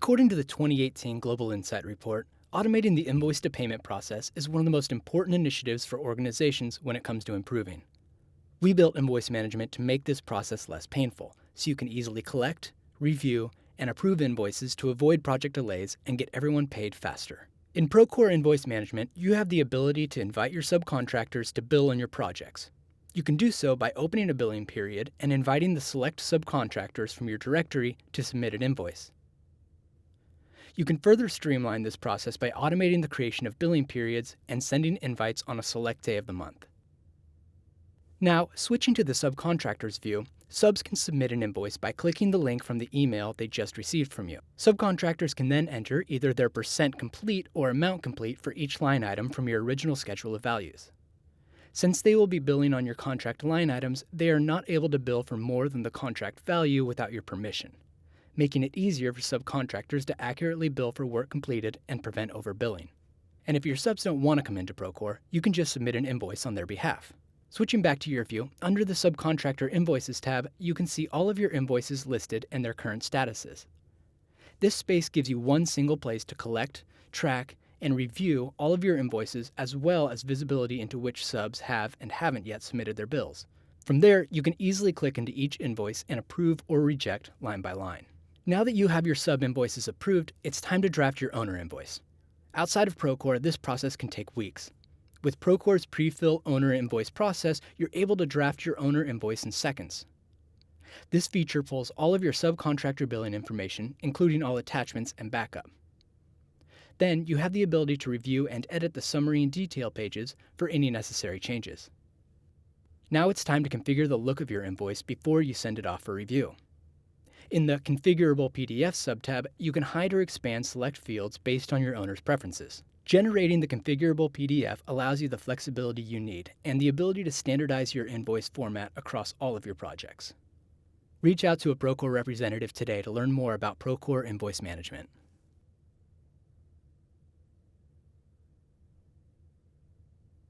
According to the 2018 Global Insight Report, automating the invoice-to-payment process is one of the most important initiatives for organizations when it comes to improving. We built Invoice Management to make this process less painful, so you can easily collect, review, and approve invoices to avoid project delays and get everyone paid faster. In Procore Invoice Management, you have the ability to invite your subcontractors to bill on your projects. You can do so by opening a billing period and inviting the select subcontractors from your directory to submit an invoice. You can further streamline this process by automating the creation of billing periods and sending invites on a select day of the month. Now, switching to the subcontractors view, subs can submit an invoice by clicking the link from the email they just received from you. Subcontractors can then enter either their % complete or amount complete for each line item from your original schedule of values. Since they will be billing on your contract line items, they are not able to bill for more than the contract value without your permission, making it easier for subcontractors to accurately bill for work completed and prevent overbilling. And if your subs don't want to come into Procore, you can just submit an invoice on their behalf. Switching back to your view, under the Subcontractor Invoices tab, you can see all of your invoices listed and their current statuses. This space gives you one single place to collect, track, and review all of your invoices, as well as visibility into which subs have and haven't yet submitted their bills. From there, you can easily click into each invoice and approve or reject line by line. Now that you have your sub invoices approved, it's time to draft your owner invoice. Outside of Procore, this process can take weeks. With Procore's pre-fill owner invoice process, you're able to draft your owner invoice in seconds. This feature pulls all of your subcontractor billing information, including all attachments and backup. Then you have the ability to review and edit the summary and detail pages for any necessary changes. Now it's time to configure the look of your invoice before you send it off for review. In the Configurable PDF subtab, you can hide or expand select fields based on your owner's preferences. Generating the configurable PDF allows you the flexibility you need and the ability to standardize your invoice format across all of your projects. Reach out to a Procore representative today to learn more about Procore Invoice Management.